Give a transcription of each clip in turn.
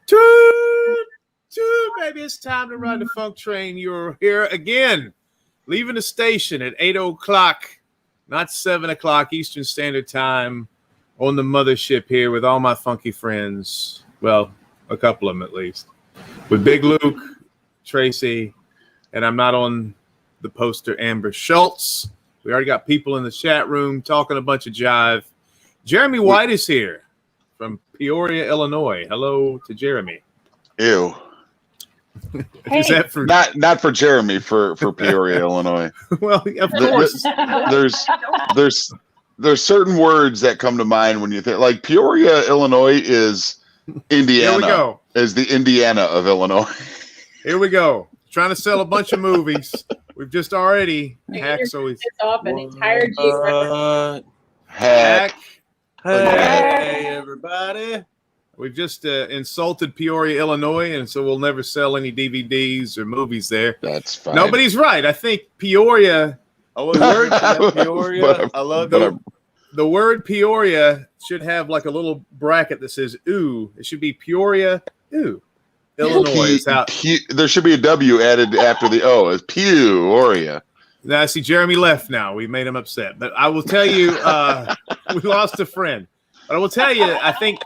Toot, toot, baby, it's time to ride the funk train. You're here again, leaving the station at 8 o'clock, not 7 o'clock Eastern Standard Time, on the mothership here with all my funky friends. Well, a couple of them at least. With Big Luke, Tracy, and I'm not on the poster, Amber Schultz. We already got people in the chat room talking a bunch of jive. Jeremy White is here from Peoria, Illinois. Hello to Jeremy. Ew. Hey. Is that for not for Jeremy, for Peoria, Illinois? Well, of course. There's certain words that come to mind when you think, like, Peoria, Illinois is Indiana. Here we go. Is the Indiana of Illinois. Here we go. Trying to sell a bunch of movies. We've just already hacked. So it's off an entire geographic. Hack. Hey, everybody. We've just insulted Peoria, Illinois, and so we'll never sell any DVDs or movies there. That's fine. Nobody's right. I think Peoria. Peoria. I love the word Peoria should have like a little bracket that says "ooh." It should be Peoria, ooh. Illinois. There should be a W added after the O. It's Peoria. Now, I see Jeremy left now. We made him upset. But I will tell you, we lost a friend. But I will tell you, I think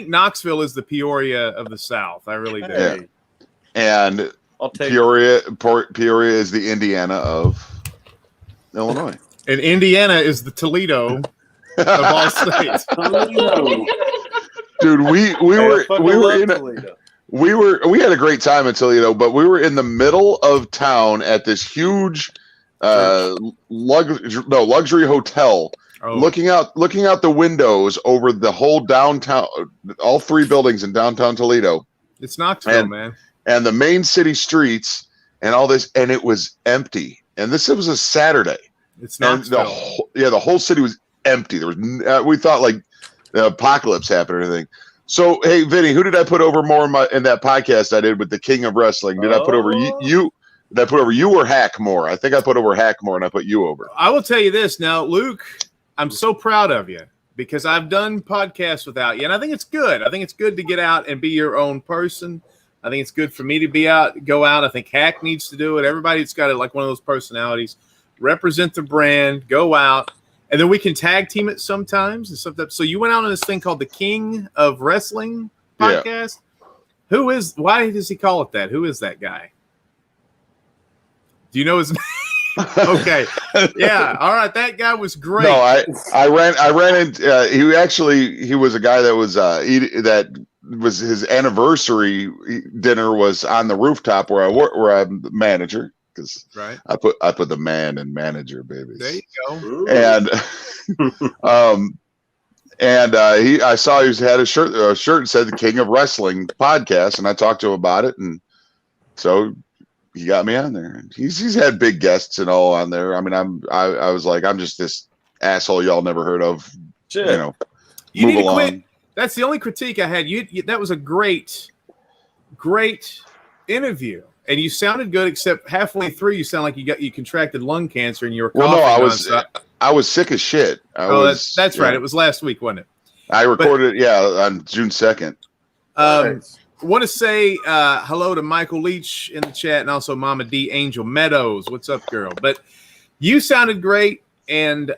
Knoxville is the Peoria of the South. I really do. Yeah. And Peoria is the Indiana of Illinois. And Indiana is the Toledo of all states. Dude, we had a great time in Toledo, but we were in the middle of town at this huge luxury hotel, looking out the windows over the whole downtown, all three buildings in downtown Toledo. It's Knoxville, man. And the main city streets and all this, and it was empty. And this was a Saturday. It's Knoxville. The whole city was empty. There was we thought like the apocalypse happened or anything. So, hey, Vinny, who did I put over more in that podcast I did with the King of Wrestling? Did I put over you? Did I put over you or Hack more? I think I put over Hack more, and I put you over. I will tell you this now, Luke. I'm so proud of you because I've done podcasts without you, and I think it's good. I think it's good to get out and be your own person. I think it's good for me to go out. I think Hack needs to do it. Everybody's got it, like one of those personalities. Represent the brand. Go out. And then we can tag team it sometimes and stuff. So you went out on this thing called the King of Wrestling podcast. Yeah. Why does he call it that? Who is that guy? Do you know his name? Okay. Yeah. All right. That guy was great. No, I ran into, he was a guy that was, that was his anniversary dinner was on the rooftop where I'm the manager. Because I put the man and manager, baby. There you go. Ooh. And I saw he had a shirt that said the King of Wrestling podcast, and I talked to him about it, and so he got me on there. He's had big guests and all on there. I mean, I was like, I'm just this asshole y'all never heard of. Shit. You know, you need to quit. That's the only critique I had. You that was a great interview. And you sounded good, except halfway through, you sound like you contracted lung cancer, and you were coughing. Well, no, I was sick as shit. That's right. It was last week, wasn't it? I recorded it, on June 2nd. Want to say hello to Michael Leach in the chat, and also Mama D Angel Meadows. What's up, girl? But you sounded great, and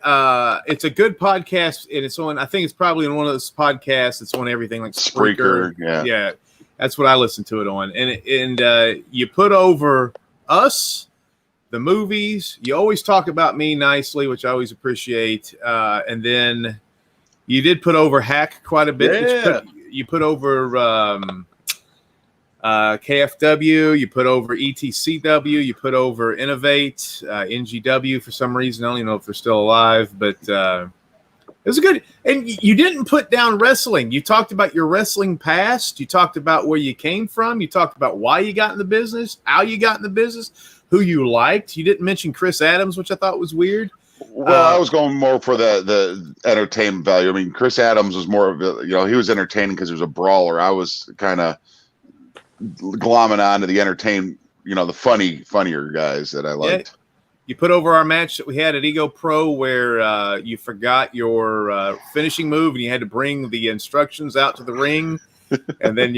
it's a good podcast, and it's on. I think it's probably in one of those podcasts. It's on everything like Spreaker. Yeah. That's what I listen to it on. And you put over us, the movies. You always talk about me nicely, which I always appreciate. And then you did put over Hack quite a bit. Yeah. You put over KFW. You put over ETCW. You put over Innovate, NGW for some reason. I don't even know if they're still alive, but it was good. And you didn't put down wrestling. You talked about your wrestling past. You talked about where you came from. You talked about why you got in the business, how you got in the business, who you liked. You didn't mention Chris Adams, which I thought was weird. Well, I was going more for the entertainment value. I mean, Chris Adams was more of a, he was entertaining because he was a brawler. I was kind of glomming on to the the funnier guys that I liked. Yeah. You put over our match that we had at Ego Pro where you forgot your finishing move and you had to bring the instructions out to the ring. And then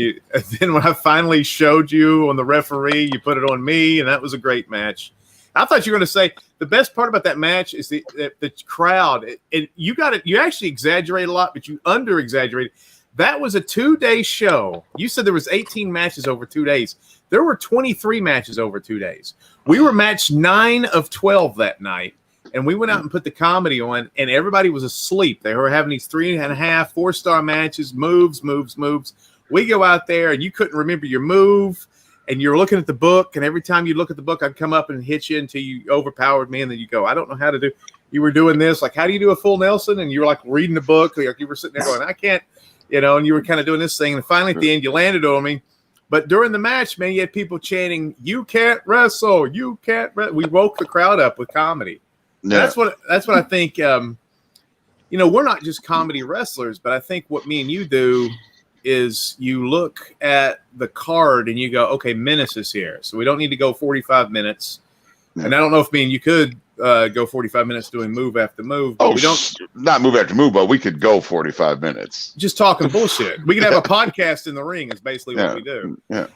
then when I finally showed you on the referee, you put it on me, and that was a great match. I thought you were going to say the best part about that match is the crowd. You got it. You actually exaggerate a lot, but you under exaggerate. That was a 2-day show. You said there was 18 matches over 2 days. There were 23 matches over 2 days. We were match 9 of 12 that night, and we went out and put the comedy on, and everybody was asleep. They were having these 3.5, 4-star matches, moves. We go out there, and you couldn't remember your move, and you're looking at the book, and every time you look at the book, I'd come up and hit you until you overpowered me, and then you go, I don't know how to do. You were doing this, like, how do you do a full Nelson? And you were like reading the book, like you were sitting there going, I can't, and you were kind of doing this thing, and finally at the end, you landed on me. But during the match, man, you had people chanting, "You can't wrestle, you can't." We woke the crowd up with comedy. Yeah. That's what I think. We're not just comedy wrestlers, but I think what me and you do is you look at the card and you go, okay, Menace is here, so we don't need to go 45 minutes. Yeah. And I don't know if me and you could go 45 minutes doing move after move. But we don't not move after move, but we could go 45 minutes just talking bullshit. We could have a podcast in the ring. Is basically what we do. Yeah.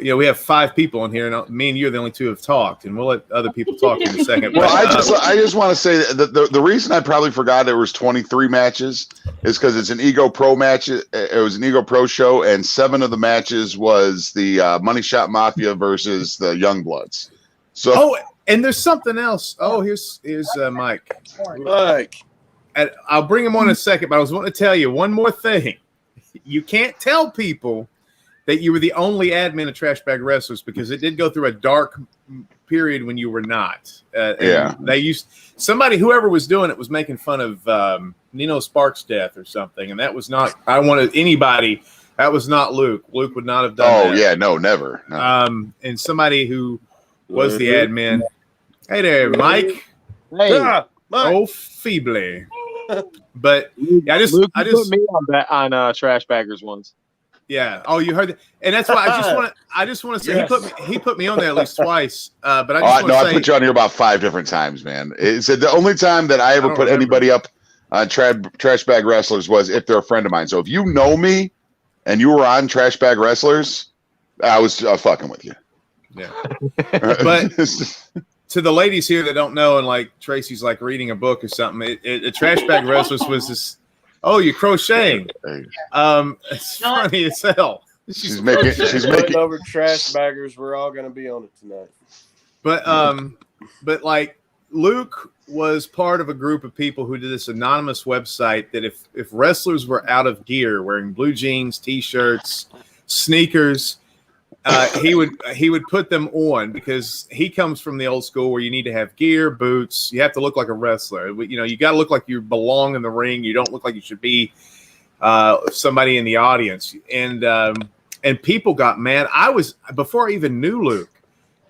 We have 5 people in here, and me and you are the only 2 have talked, and we'll let other people talk in a second. Well, I just want to say that the reason I probably forgot there was 23 matches is because it's an Ego Pro match. It was an Ego Pro show, and 7 of the matches was the Money Shot Mafia versus the Youngbloods. So. And there's something else. Oh, here's Mike. Mike. And I'll bring him on in a second, but I was wanting to tell you one more thing. You can't tell people that you were the only admin of Trash Bag Wrestlers because it did go through a dark period when you were not. They whoever was doing it was making fun of Nino Sparks' death or something, and that was not. I wanted anybody. That was not Luke. Luke would not have done that. Oh yeah, no, never. No. And somebody who was the admin. Hey there, Mike. Hey, Mike. Oh, feebly. But I just put me on Trash Baggers once. Yeah. Oh, you heard that, and that's why I just want to say Yes. he put me on there at least twice. But I just want to say I put you on here about 5 different times, man. It's the only time that I ever put anybody up on Trash Bag Wrestlers was if they're a friend of mine. So if you know me and you were on Trash Bag Wrestlers, I was fucking with you. Yeah. But to the ladies here that don't know, and like Tracy's like reading a book or something, Trash Bag Wrestlers was this. Oh, you're crocheting. It's funny as hell. She's making over Trash Baggers. We're all gonna be on it tonight. But like Luke was part of a group of people who did this anonymous website that if wrestlers were out of gear, wearing blue jeans, t-shirts, sneakers, he would put them on because he comes from the old school where you need to have gear, boots. You have to look like a wrestler. You got to look like you belong in the ring. You don't look like you should be somebody in the audience. And people got mad. Before I even knew Luke,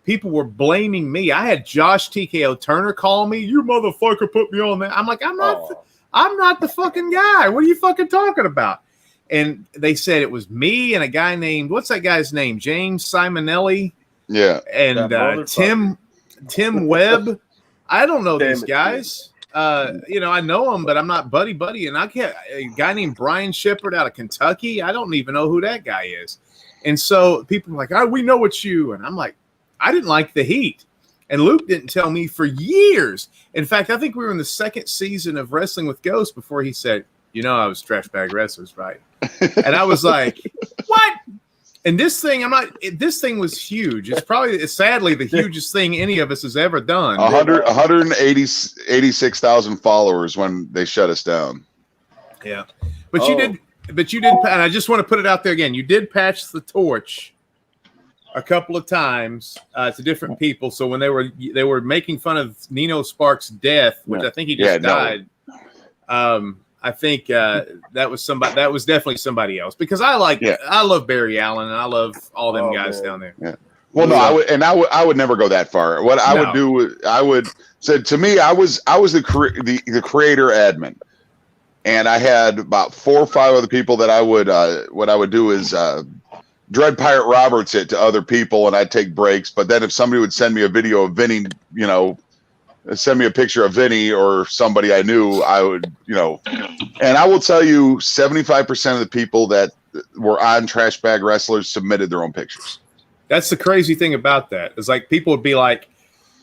people were blaming me. I had Josh TKO Turner call me. You motherfucker put me on that. I'm like, I'm not the fucking guy. What are you fucking talking about? And they said it was me and a guy named, what's that guy's name? James Simonelli. Yeah. And Tim Webb. I don't know these guys. I know them, but I'm not buddy. And I can't, a guy named Brian Shepard out of Kentucky. I don't even know who that guy is. And so people are like, oh, we know it's you. And I'm like, I didn't like the heat. And Luke didn't tell me for years. In fact, I think we were in the 2nd season of Wrestling with Ghosts before he said, I was Trash Bag Wrestlers, right? And I was like, what? And this thing was huge. It's probably, sadly, the hugest thing any of us has ever done. 186,000 followers when they shut us down. Yeah. But you did, and I just want to put it out there again. You did patch the torch a couple of times to different people. So when they were making fun of Nino Sparks' death, which I think he just died. I think that was somebody. That was definitely somebody else because I love Barry Allen and I love all them guys down there. Yeah. Well, no, I would never go that far. What I would do, I would say to me, I was the creator admin, and I had about 4 or 5 other people that I would. What I would do is Dread Pirate Roberts it to other people, and I'd take breaks. But then if somebody would send me a video of Vinny, send me a picture of Vinny or somebody I knew, I would, and I will tell you 75% of the people that were on Trash Bag Wrestlers submitted their own pictures. That's the crazy thing about that. It's like people would be like,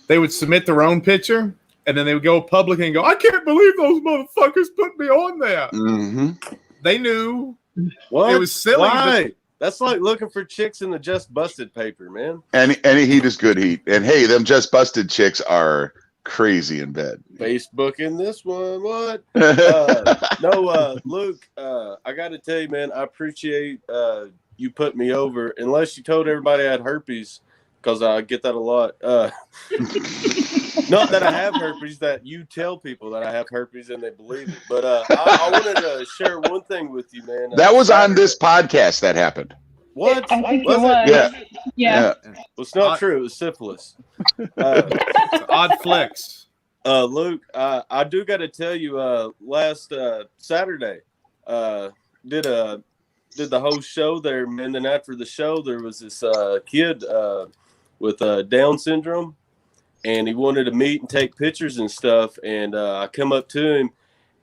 they would submit their own picture and then they would go public and go, I can't believe those motherfuckers put me on there. Mm-hmm. They knew What? it was silly. Why? That's like looking for chicks in the Just Busted paper, man. Any heat is good heat. And hey, them Just Busted chicks are crazy in bed. Facebooking this one. What? Luke, I got to tell you, man, I appreciate you put me over. Unless you told everybody I had herpes, because I get that a lot. Not that I have herpes, that you tell people that I have herpes and they believe it. But I wanted to share one thing with you, man. That was on this podcast that happened. What? I think Was it was. Yeah. Yeah. Well, it's not true. It was syphilis. Odd flex. Luke, I do got to tell you, last Saturday, did the whole show there, and then after the show, there was this kid with Down syndrome, and he wanted to meet and take pictures and stuff, and I come up to him,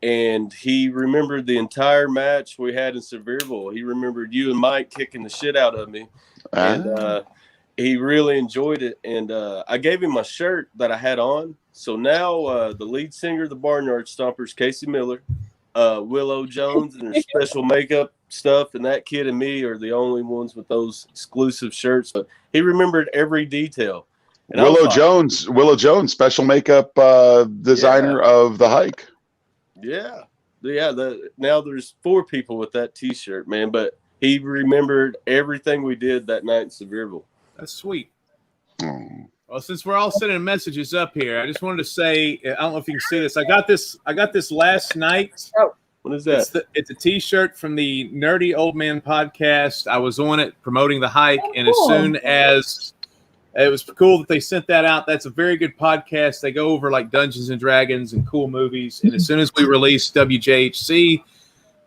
and he remembered the entire match we had in Sevierville. He remembered you and Mike kicking the shit out of me, and he really enjoyed it, and I gave him my shirt that I had on. So now the lead singer of the Barnyard Stompers, Casey Miller, Willow Jones, and their special makeup stuff, and that kid and me are the only ones with those exclusive shirts. But he remembered every detail. And Willow Jones, special makeup designer of the hike. Yeah. Now there's 4 people with that T-shirt, man. But he remembered everything we did that night in Sevierville. That's sweet. Well, since we're all sending messages up here, I just wanted to say, I don't know if you can see this. I got this last night. Oh, what is that? It's a T-shirt from the Nerdy Old Man podcast. I was on it promoting the hike, and as soon as it was cool that they sent that out. That's a very good podcast. They go over like Dungeons and Dragons and cool movies. And as soon as we release WJHC,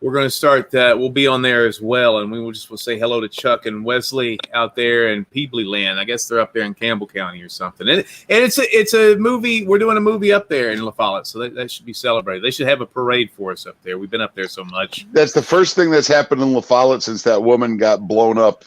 we're going to start that. We'll be on there as well. And we'll say hello to Chuck and Wesley out there in Peebly Land. I guess they're up there in Campbell County or something. And it's a movie. We're doing a movie up there in La Follette. So that should be celebrated. They should have a parade for us up there. We've been up there so much. That's the first thing that's happened in La Follette since that woman got blown up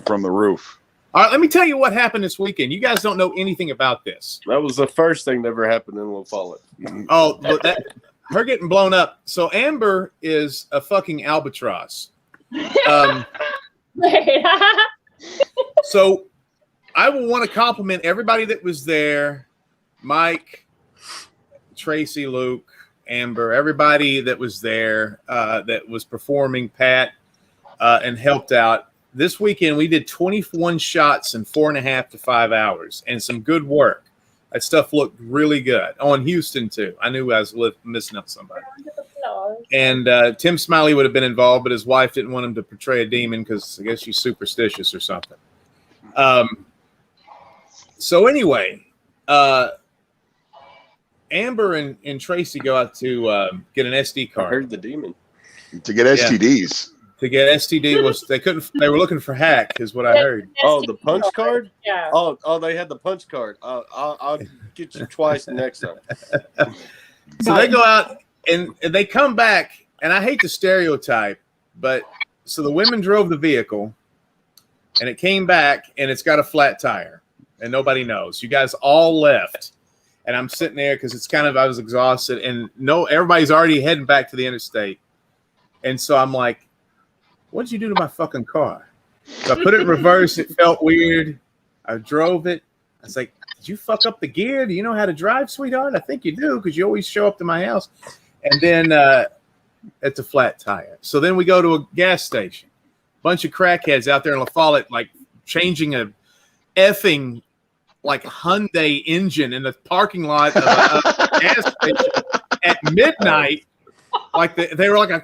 from the roof. All right, let me tell you what happened this weekend. You guys don't know anything about this. That was the first thing that ever happened in La Follette. Oh, but her getting blown up. So Amber is a fucking albatross. So I will want to compliment everybody that was there. Mike, Tracy, Luke, Amber, everybody that was there that was performing, Pat, and helped out. This weekend, we did 21 shots in 4.5 to 5 hours and some good work. That stuff looked really good. Oh, in Houston, too. I knew I was missing out somebody. And Tim Smiley would have been involved, but his wife didn't want him to portray a demon because I guess she's superstitious or something. So anyway, Amber and Tracy go out to get an SD card. I heard the demon. To get STDs. To get STD was they were looking for hack is what I heard. Oh, the punch card? Yeah. Oh, they had the punch card. I'll get you twice the next time. So they go out and they come back, and I hate to stereotype, but so the women drove the vehicle, and it came back, and it's got a flat tire, and nobody knows. You guys all left, and I'm sitting there because I was exhausted, and everybody's already heading back to the interstate, and so I'm like, what did you do to my fucking car? So I put it in reverse. It felt weird. I drove it. I was like, did you fuck up the gear? Do you know how to drive, sweetheart? I think you do because you always show up to my house. And then it's a flat tire. So then we go to a gas station. Bunch of crackheads out there in La Follette, like changing a effing like Hyundai engine in the parking lot of a gas station at midnight. Like they were like a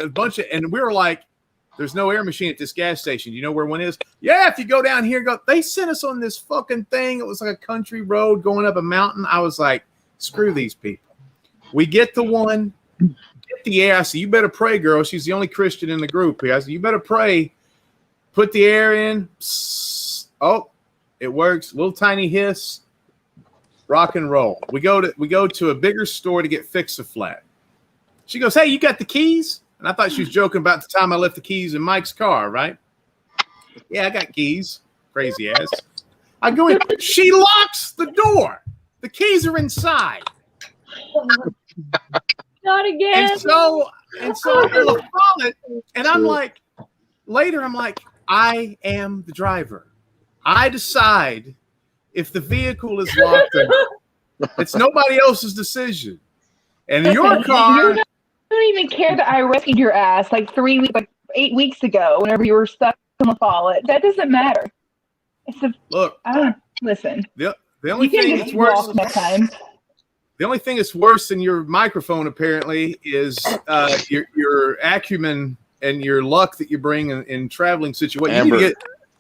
bunch of, and we were like, there's no air machine at this gas station. You know where one is? Yeah, if you go down here, they sent us on this fucking thing. It was like a country road going up a mountain. I was like, screw these people. We get the one, get the air. I said, you better pray, girl. She's the only Christian in the group here. I said, you better pray. Put the air in. Psst. Oh, it works. Little tiny hiss. rock and roll. We go to a bigger store to get Fix-A-Flat. She goes, "Hey, you got the keys?" And I thought she was joking about the time I left the keys in Mike's car, right? Yeah, I got keys. Crazy ass. I go in. She locks the door. The keys are inside. Not again. And so I pull a wallet, and I'm like, later, I'm like, I am the driver. I decide if the vehicle is locked or not. It's nobody else's decision. And your car. You don't even care that I rescued your ass like 8 weeks ago whenever you were stuck in the wallet. That doesn't matter. Look. Listen. The only you thing can that's worse. Next time. The only thing that's worse than your microphone apparently is your acumen and your luck that you bring in traveling situations.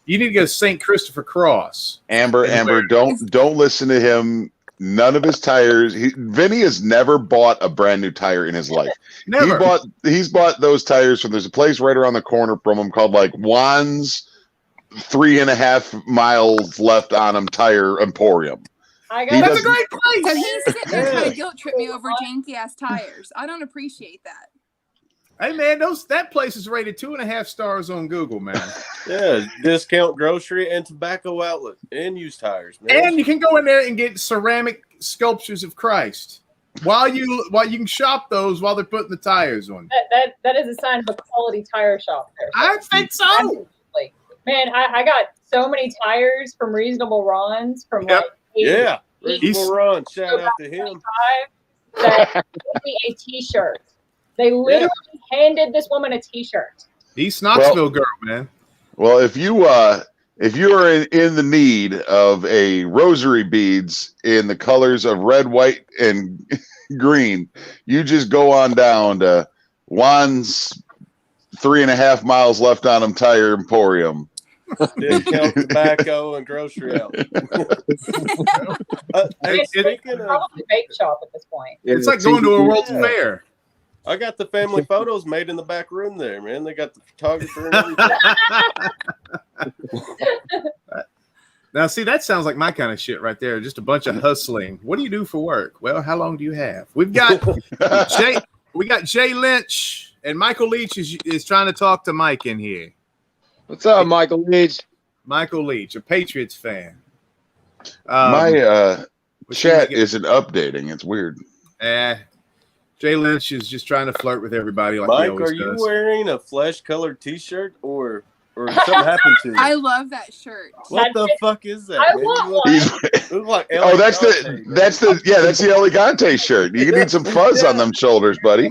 You need to get a St. Christopher cross. Amber, don't listen to him. None of his tires. Vinny has never bought a brand new tire in his life. Never. He's bought those tires from. There's a place right around the corner from him called like Juan's 3.5 miles left on him tire emporium. That's a great place. So he's sitting there trying to guilt trip me over janky ass tires. I don't appreciate that. Hey man, that place is rated 2.5 stars on Google, man. Yeah, discount grocery and tobacco outlet and used tires, man. And you can go in there and get ceramic sculptures of Christ while you can shop those while they're putting the tires on. That is a sign of a quality tire shop there. I think so. Man, I got so many tires from Reasonable Ron's from Reasonable Ron. Shout out to him. That gave me a T-shirt. They literally handed this woman a T-shirt. East Knoxville girl, man. Well, if you are in the need of a rosary beads in the colors of red, white, and green, you just go on down to Juan's 3.5 miles left on him tire emporium. Discount tobacco and grocery outlet. It's probably a bake shop at this point. It's like going to a World's Fair. I got the family photos made in the back room there, man. They got the photographer and everything. Now, see, that sounds like my kind of shit right there. Just a bunch of hustling. What do you do for work? Well, how long do you have? We've got Jay Lynch, and Michael Leach is trying to talk to Mike in here. What's up, Michael Leach? Michael Leach, a Patriots fan. My chat isn't updating. It's weird. Jay Lynch is just trying to flirt with everybody like Mike, he always are you does. wearing a flesh-colored T-shirt or something happened to you? I love that shirt. What the fuck is that? I man? want Look like that's the Elegante shirt. You need some fuzz on them shoulders, buddy.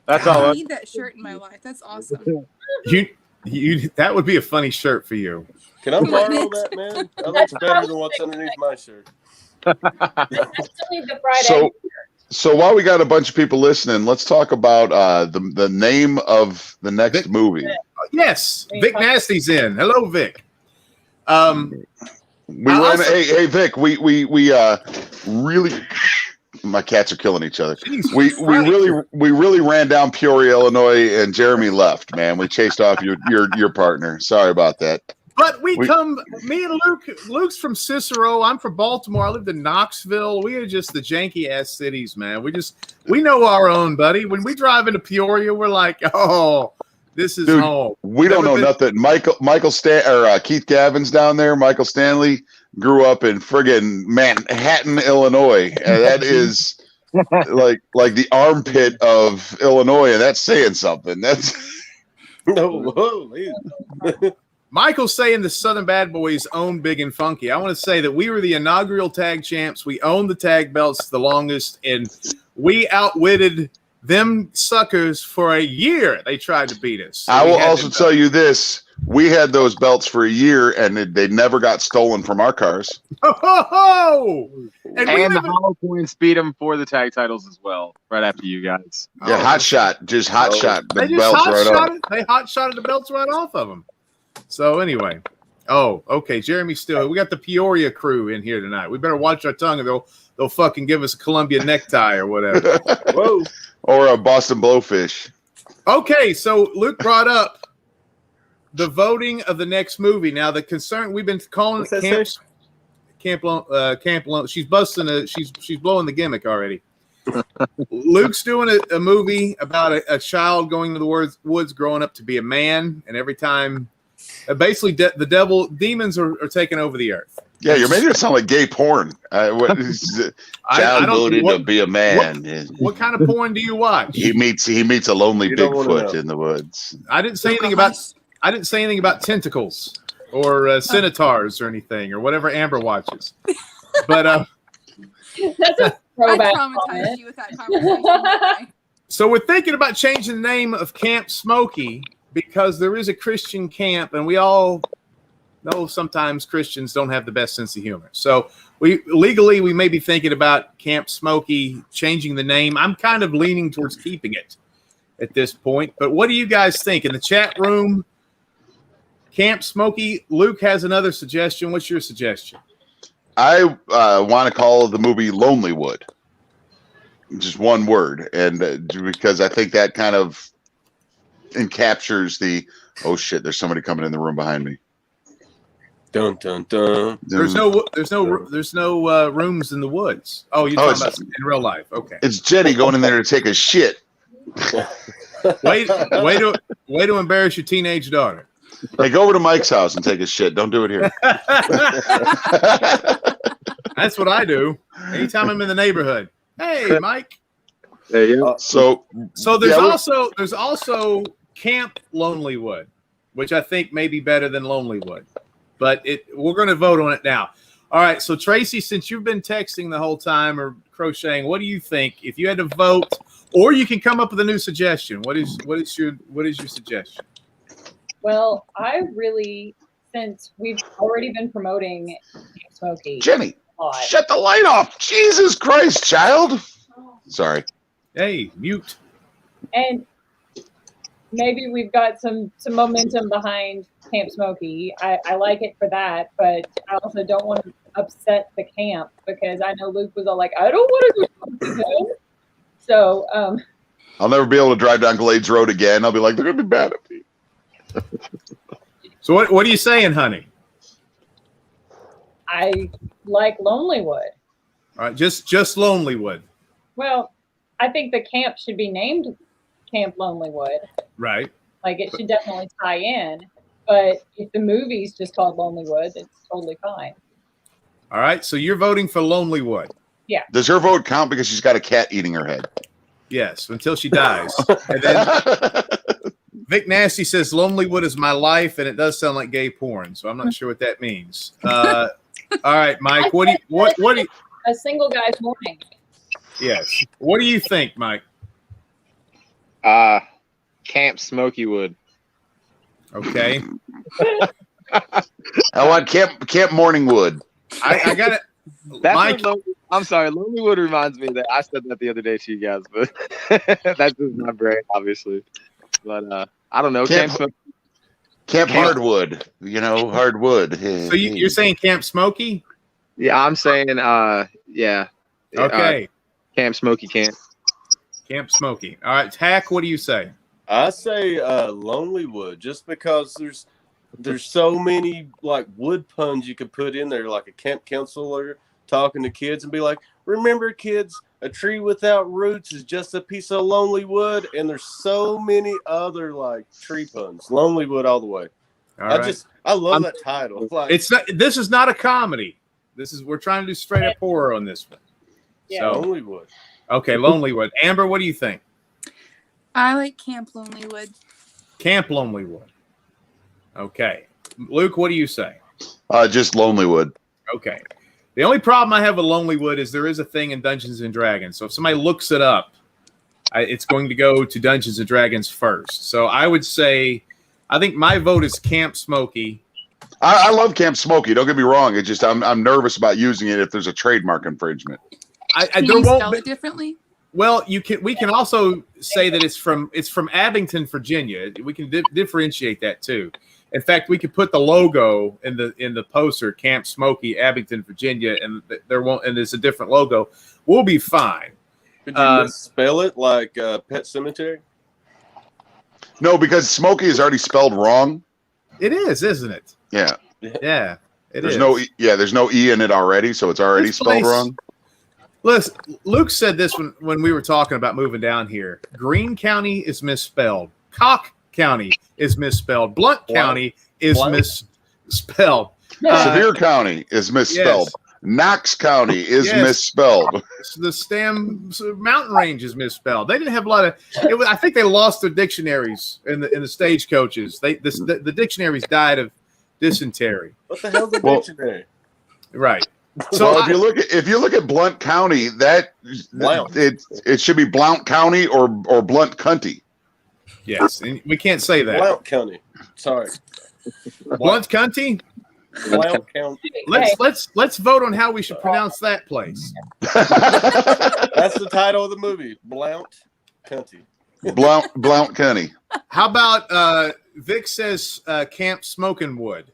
That's I all. need that shirt in my life. That's awesome. You that would be a funny shirt for you. Can I borrow that, man? That looks better than what's underneath my shirt. Actually, the Friday. So while we got a bunch of people listening, let's talk about the name of the next movie. Yes, Vic Nasty's in. Hello, Vic. Hey Vic, we really, my cats are killing each other. Jesus We Christ. really ran down Peoria, Illinois, and Jeremy left. Man, we chased off your partner. Sorry about that. But me and Luke's from Cicero. I'm from Baltimore. I lived in Knoxville. We are just the janky ass cities, man. We know our own, buddy. When we drive into Peoria, we're like, oh, this is home. We don't know nothing. Keith Gavin's down there. Michael Stanley grew up in friggin' Manhattan, Illinois. And that is like the armpit of Illinois, and that's saying something. That's Michael's saying the Southern Bad Boys own Big and Funky. I want to say that we were the inaugural tag champs. We owned the tag belts the longest, and we outwitted them suckers for a year. They tried to beat us. So I will also tell you this. We had those belts for a year, and they never got stolen from our cars. And the Hollow Points beat them for the tag titles as well, right after you guys. Yeah, hot shot the belts right off. They hot shotted the belts right off of them. So anyway, okay. Jeremy's still. We got the Peoria crew in here tonight. We better watch our tongue, or they'll fucking give us a Columbia necktie or whatever. Whoa, or a Boston Blowfish. Okay, so Luke brought up the voting of the next movie. Now the concern we've been calling it She's busting she's blowing the gimmick already. Luke's doing a movie about a child going to the woods, growing up to be a man, and every time, basically, the demons are taking over the earth. Yeah, you're making it sound like gay porn. Child voted to be a man. What kind of porn do you watch? He meets a lonely Bigfoot in the woods. I didn't say anything about tentacles or centaurs or anything or whatever Amber watches. But that's a I throwback traumatized comment. you with that conversation. so we're thinking about changing the name of Camp Smokey because there is a Christian camp, and we all know sometimes Christians don't have the best sense of humor. So we may be thinking about Camp Smokey changing the name. I'm kind of leaning towards keeping it at this point. But what do you guys think? In the chat room, Camp Smokey, Luke has another suggestion. What's your suggestion? I want to call the movie Lonelywood. Just one word. And because I think that kind of encaptures the, oh shit, there's somebody coming in the room behind me. Dun dun dun. There's no rooms in the woods. Oh, you're talking about in real life. Okay. It's Jenny going in there to take a shit. Way to embarrass your teenage daughter. Hey, go over to Mike's house and take a shit. Don't do it here. That's what I do. Anytime I'm in the neighborhood. Hey, Mike. There you go. So there's also Camp Lonelywood, which I think may be better than Lonelywood. But we're going to vote on it now. All right. So Tracy, since you've been texting the whole time or crocheting, what do you think? If you had to vote, or you can come up with a new suggestion. What is your suggestion? Well, I really, since we've already been promoting Camp Smokey, Jenny, shut the light off. Jesus Christ, child. Sorry. Hey, mute. And maybe we've got some momentum behind Camp Smokey. I like it for that, but I also don't want to upset the camp because I know Luke was all like, I don't want to go. So I'll never be able to drive down Glades Road again. I'll be like, they're gonna be mad at me. So what are you saying, honey? I like Lonelywood. All right, just Lonelywood. Well, I think the camp should be named Camp Lonelywood. Right. Like it should definitely tie in. But if the movie's just called Lonelywood, it's totally fine. All right, so you're voting for Lonelywood. Yeah. Does her vote count because she's got a cat eating her head? Yes, until she dies. And then Vic Nasty says Lonelywood is my life, and it does sound like gay porn, so I'm not sure what that means. All right, Mike, what do you a single guy's morning. Yes. What do you think, Mike? Camp Smokeywood. Okay. I want Camp Morningwood. I got it. Mike, I'm sorry, Lonelywood reminds me that I said that the other day to you guys, but that's just my brain, obviously. But I don't know. Camp Hardwood. Hardwood. So you're saying Camp Smokey? Yeah, I'm saying yeah. Okay. Camp Smokey Camp. Camp Smokey. All right, Hack, what do you say? I say Lonelywood, just because there's so many like wood puns you could put in there, like a camp counselor talking to kids and be like, remember kids, a tree without roots is just a piece of lonely wood. And there's so many other like tree puns. Lonelywood all the way. I love that title. Like, this is not a comedy. We're trying to do straight up horror on this one. Yeah. So Lonelywood. okay, Lonelywood. Amber, what do you think? I like Camp Lonelywood. Camp Lonelywood. Okay. Luke, what do you say? Just Lonelywood. Okay. The only problem I have with Lonelywood is there is a thing in Dungeons and Dragons. So if somebody looks it up, it's going to go to Dungeons and Dragons first. So I would say, I think my vote is Camp Smokey. I love Camp Smokey. Don't get me wrong. It's just I'm nervous about using it if there's a trademark infringement. Can you spell it differently? Well, we can also say that it's from Abington, Virginia. We can differentiate that too. In fact, we could put the logo in the poster, Camp Smokey, Abington, Virginia, and it's a different logo. We'll be fine. Could you spell it like Pet Cemetery? No, because Smokey is already spelled wrong. It is, isn't it? Yeah. Yeah. There's no E in it already, so it's already This spelled place- wrong. Listen, Luke said this when we were talking about moving down here. Greene County is misspelled. Cock County is misspelled. Blount County is misspelled. Sevier County is misspelled. Yes. Knox County is Yes. misspelled. The Stam Mountain Range is misspelled. They didn't have a lot of. I think they lost their dictionaries in the stagecoaches. The dictionaries died of dysentery. What the hell's a dictionary? Right. So Well, if you look at Blount County, Blount. it should be Blount County or Blount County. yes, and we can't say that. Blount County. Sorry. Blount County. Blount County. Let's vote on how we should pronounce that place. That's the title of the movie. Blount County. Blount County. How about Vic says Camp Smoking Wood?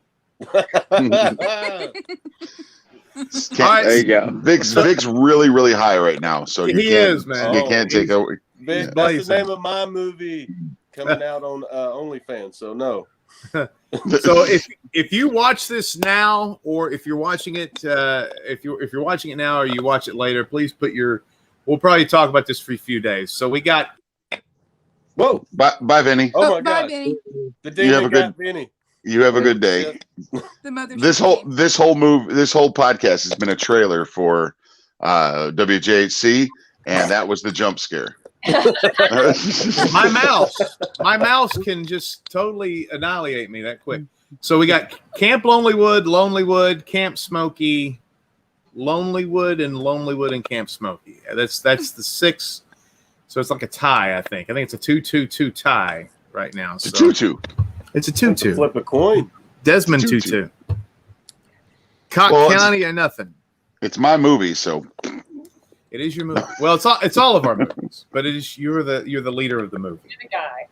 There you go. Vic's really, really high right now, so He is, man. You can't take over. Big, that's the name of my movie coming out on OnlyFans. So no. So if you watch this now, or if you're watching it, if you're watching it now, or you watch it later, please put your. We'll probably talk about this for a few days. So we got. Whoa! Bye, Vinny. Oh my Bye, God! Benny. The demon got Vinny. You have a good day. The mother. This whole podcast has been a trailer for WJHC, and that was the jump scare. My mouse can just totally annihilate me that quick. So we got Camp Lonelywood, Camp Smoky, Lonelywood, and Camp Smoky. That's the 6. So it's like a tie, I think. I think it's a 2-2-2 tie right now. It's a 2-2. It's a 2-2. Flip a coin. Desmond 2-2. Cock County or nothing. It's my movie, so it is your movie. Well, it's all of our movies, but it is you're the leader of the movie. You're the guy.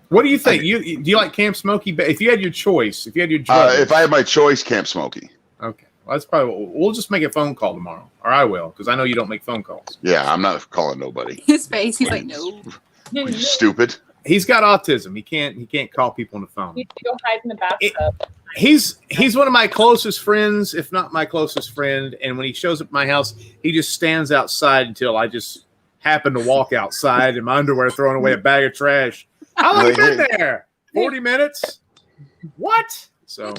What do you think? Do you like Camp Smoky? If you had your choice, if you had your druthers, if I had my choice, Camp Smoky. Okay, well, that's probably we'll just make a phone call tomorrow, or I will, because I know you don't make phone calls. Yeah, I'm not calling nobody. His face. He's like, no. Are you stupid? He's got autism. He can't call people on the phone. You go hide in the bathtub. He's one of my closest friends, if not my closest friend. And when he shows up at my house, he just stands outside until I just happen to walk outside in my underwear, throwing away a bag of trash. How long have you been there? 40 minutes? What? So,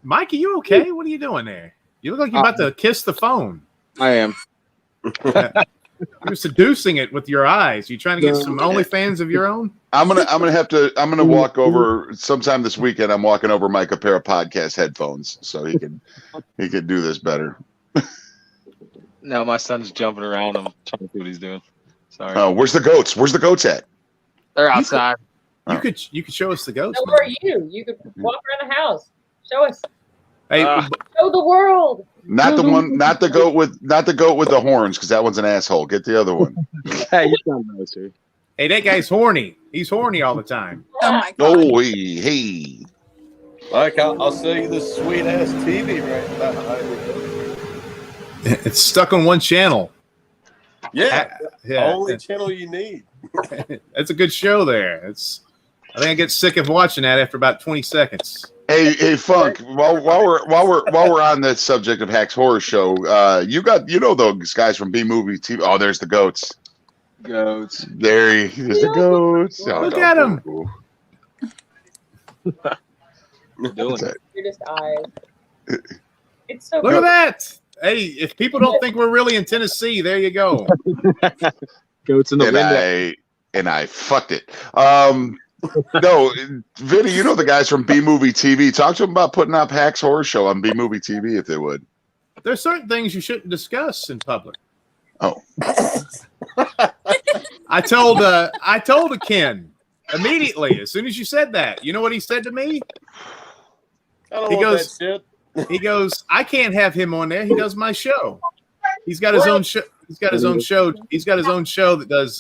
Mikey, you okay? What are you doing there? You look like you're about to kiss the phone. I am. You're seducing it with your eyes. You trying to get some OnlyFans of your own? I'm gonna walk over sometime this weekend. I'm walking over Mike a pair of podcast headphones so he can do this better. No, my son's jumping around. I'm trying to see what he's doing. Sorry. Oh, where's the goats? Where's the goats at? They're outside. You could show us the goats. So are you. You could walk around the house. Show us. Hey, Show the world. Not the goat with the horns, because that one's an asshole. Get the other one. Hey, you sound nice, sir. hey, that guy's horny. He's horny all the time. Oh my God. Oh, hey. Mike, I'll sell you this sweet ass TV right behind me. It's stuck on one channel. Yeah, Yeah, only channel you need. it's a good show there. I think I get sick of watching that after about 20 seconds. Hey, Funk. While we're on the subject of Hack's Horror Show, you know those guys from B Movie TV. Oh, there's the goats. Goats. There's the goats. Oh, Look at him. Doing it. Weirdest eyes. It's so Look good. at that. Hey, if people don't think we're really in Tennessee, there you go. Goats in the window. And I fucked it. No, Vinny, you know the guys from B Movie TV. Talk to them about putting up Hack's Horror Show on B Movie TV if they would. There's certain things you shouldn't discuss in public. Oh. I told Ken immediately as soon as you said that. You know what he said to me? I don't He want goes- that shit. He goes, I can't have him on there. He does my show. He's got his own show. He's got his own show. He's got his own show that does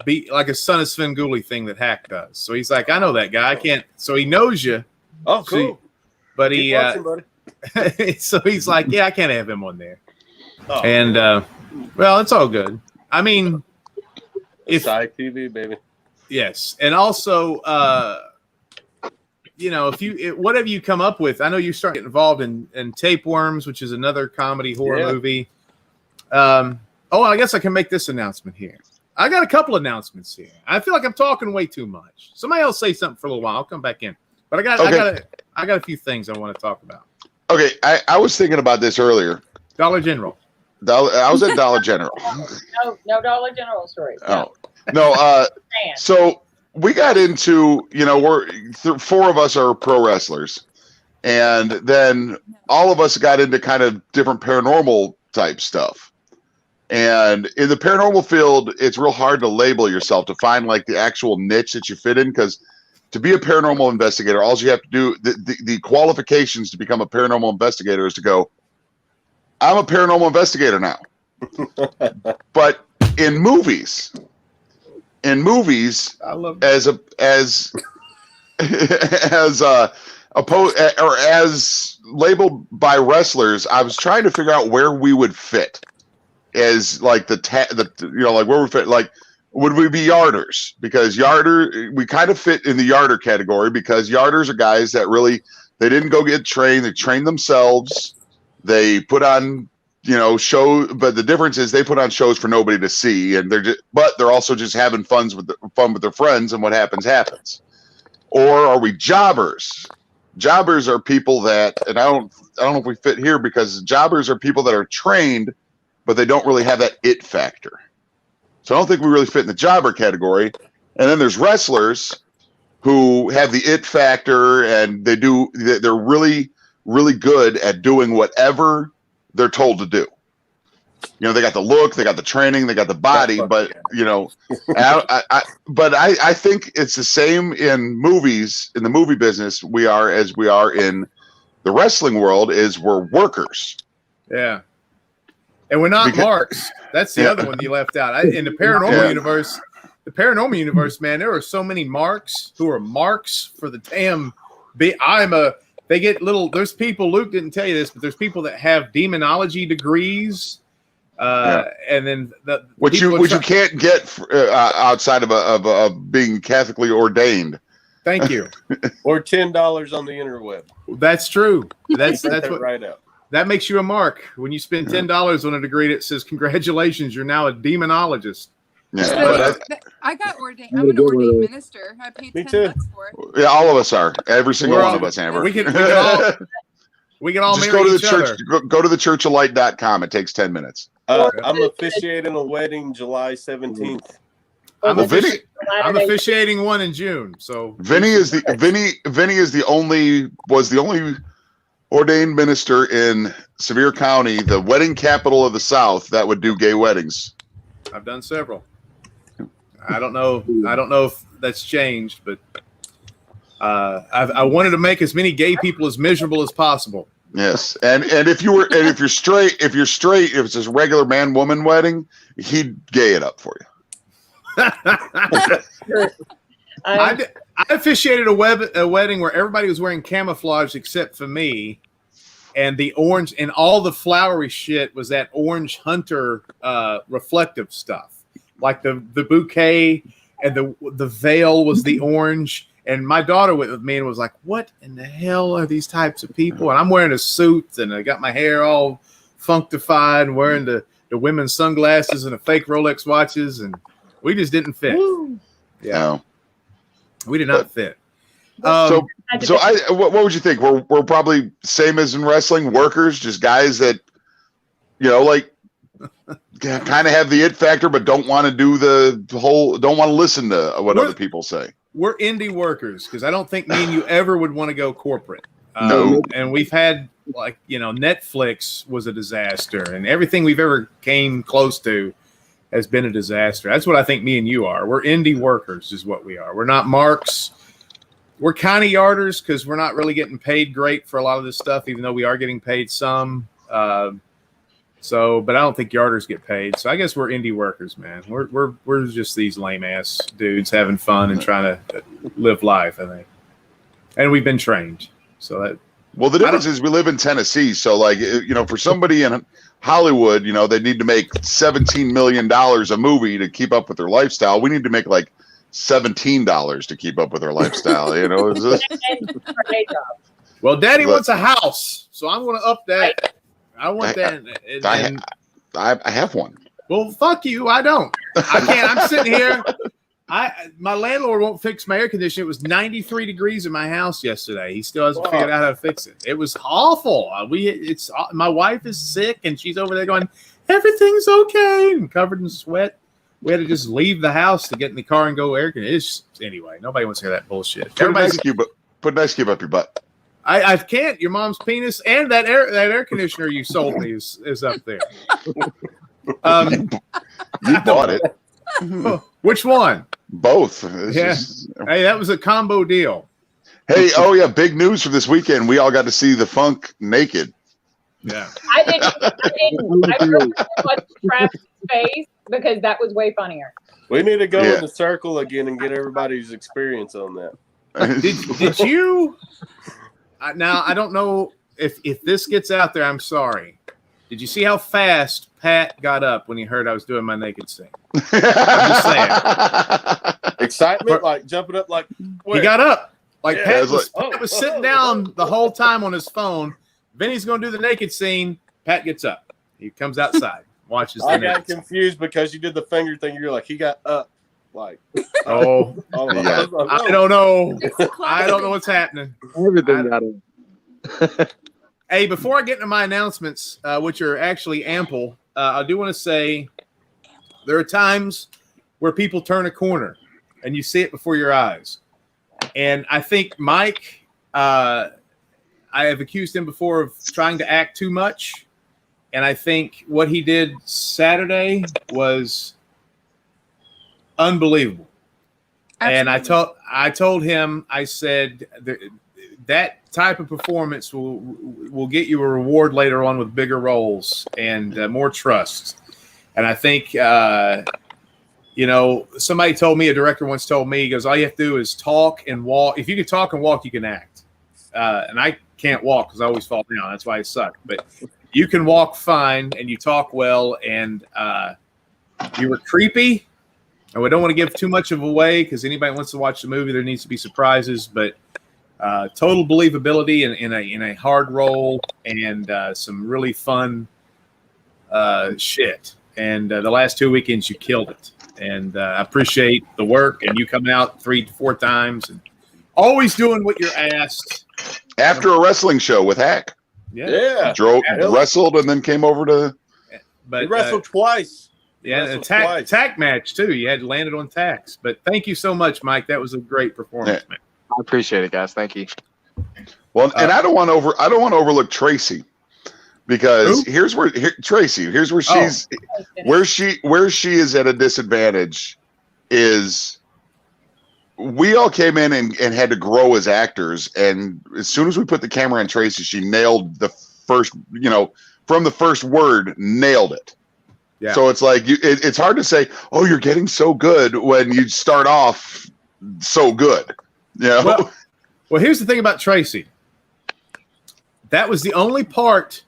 be like a Son of Svengoolie thing that Hack does. So he's like, I know that guy. I can't. So he knows you. Oh, cool. But Keep he watching, buddy. so he's like, yeah, I can't have him on there. Oh, And well, it's all good. I mean, if Psych TV, baby. yes, and also whatever you come up with, I know you start getting involved in Tapeworms, which is another comedy horror movie. I guess I can make this announcement here. I got a couple announcements here. I feel like I'm talking way too much. Somebody else say something for a little while. I'll come back in. But I got a few things I want to talk about. Okay, I was thinking about this earlier. Dollar General. I was at Dollar General. No Dollar General story. No. So we got into, four of us are pro wrestlers, and then all of us got into kind of different paranormal type stuff. And in the paranormal field, it's real hard to label yourself, to find like the actual niche that you fit in, because to be a paranormal investigator, all you have to do, the qualifications to become a paranormal investigator is to go, I'm a paranormal investigator now. But in movies, I love that. as labeled by wrestlers, I was trying to figure out where we would fit as like like where we fit. Like, would we be yarders? Because we kind of fit in the yarder category, because yarders are guys that they didn't go get trained. They trained themselves. They put on, show, but the difference is they put on shows for nobody to see, and they're also just having fun with their friends, and what happens. Or are we jobbers? Jobbers are people that, and I don't know if we fit here, because jobbers are people that are trained, but they don't really have that it factor. So I don't think we really fit in the jobber category. And then there's wrestlers who have the it factor, and they're really, really good at doing whatever they're told to do. They got the look, they got the training, they got the body, but I think it's the same in movies, in the movie business. We are in the wrestling world, is we're workers. Yeah. And we're not marks. That's the other one you left out. In the paranormal universe, man, there are so many marks who are marks for the damn. They get little. There's people. Luke didn't tell you this, but there's people that have demonology degrees, and then which you can't get outside of being Catholically ordained. Thank you. Or $10 on the interweb. That's true. That's what right out. That makes you a mark. When you spend $10 on a degree that says congratulations, you're now a demonologist. Yeah. I got ordained. I'm an ordained minister. I paid $10 for it. Yeah, all of us are. Every single one of us, Amber. We can all just marry go to the each church. other. Go to thechurchoflight.com. It takes 10 minutes. I'm officiating a wedding July 17th. I'm officiating one in June. So Vinny was the only ordained minister in Sevier County, the wedding capital of the South, that would do gay weddings. I've done several. I don't know if that's changed, but I wanted to make as many gay people as miserable as possible. Yes, and if you're straight, if it's a regular man-woman wedding, he'd gay it up for you. I officiated a wedding where everybody was wearing camouflage except for me, and the orange and all the flowery shit was that orange hunter reflective stuff, like the bouquet and the veil was the orange. And my daughter went with me and was like, "What in the hell are these types of people?" And I'm wearing a suit and I got my hair all functified and wearing the women's sunglasses and the fake Rolex watches, and we just didn't fit. Yeah. No. We did not fit. What would you think? We're probably same as in wrestling, workers, just guys that, kind of have the it factor, but don't want to do don't want to listen to what other people say. We're indie workers, because I don't think me and you ever would want to go corporate. No. And we've had Netflix was a disaster, and everything we've ever came close to has been a disaster. That's what I think me and you are. We're indie workers is what we are. We're not marks. We're kind of yarders because we're not really getting paid great for a lot of this stuff, even though we are getting paid some. But I don't think yarders get paid. So I guess we're indie workers, man. We're just these lame ass dudes having fun and trying to live life, I think. And we've been trained. So that. Well, the difference is we live in Tennessee. So for somebody in Hollywood, they need to make $17 million a movie to keep up with their lifestyle. We need to make like $17 to keep up with her lifestyle. You know, it's just, And her day job. Well, Daddy But- wants a house, so I'm going to up that. I want that. I have one. Well, fuck you. I don't. I can't. I'm sitting here. My landlord won't fix my air conditioner. It was 93 degrees in my house yesterday. He still hasn't figured out how to fix it. It was awful. My wife is sick and she's over there going, everything's okay, and covered in sweat. We had to just leave the house to get in the car and go air conditioner. Anyway, nobody wants to hear that bullshit. Put an ice cube up your butt. I can't. Your mom's penis and that air conditioner you sold me is up there. You bought it. Which one? Both. Hey, that was a combo deal. Hey, oh yeah, big news from this weekend. We all got to see the Funk naked. Yeah. I didn't. I really watched Travis' face because that was way funnier. We need to go in the circle again and get everybody's experience on that. Did you? Now I don't know if this gets out there. I'm sorry. Did you see how fast Pat got up when he heard I was doing my naked scene? I'm just saying. Excitement, like jumping up, like where? He got up. Like Yeah, Pat was sitting down the whole time on his phone. Vinny's going to do the naked scene. Pat gets up. He comes outside, watches. I got confused because you did the finger thing. You're like, he got up. Like, I don't know. It's I don't know what's happening. Everything got it. Hey, before I get into my announcements, which are actually ample, I do want to say there are times where people turn a corner and you see it before your eyes. And I think Mike, I have accused him before of trying to act too much. And I think what he did Saturday was unbelievable. Absolutely. And I told him, I said that type of performance will get you a reward later on with bigger roles and more trust. And I think, somebody told me, a director once told me, he goes, all you have to do is talk and walk. If you can talk and walk, you can act. And I can't walk because I always fall down. That's why I suck. But you can walk fine and you talk well. And you were creepy. And we don't want to give too much of away because anybody wants to watch the movie, there needs to be surprises. But total believability in a hard role and some really fun shit. And the last 2 weekends, you killed it. And I appreciate the work and you coming out 3 to 4 times and always doing what you're asked. After a wrestling show with Hack. Yeah. Wrestled and then came over to. But he wrestled twice. Yeah, a tack match too. You had landed on tacks. But thank you so much, Mike. That was a great performance, man. I appreciate it, guys. Thank you. Well, and I don't want to overlook Tracy because here's where she's where she is at a disadvantage is we all came in and had to grow as actors, and as soon as we put the camera on Tracy, she nailed the first, from the first word, nailed it. Yeah. So it's like it's hard to say, oh, you're getting so good when you start off so good. Yeah. Well, here's the thing about Tracy. That was the only part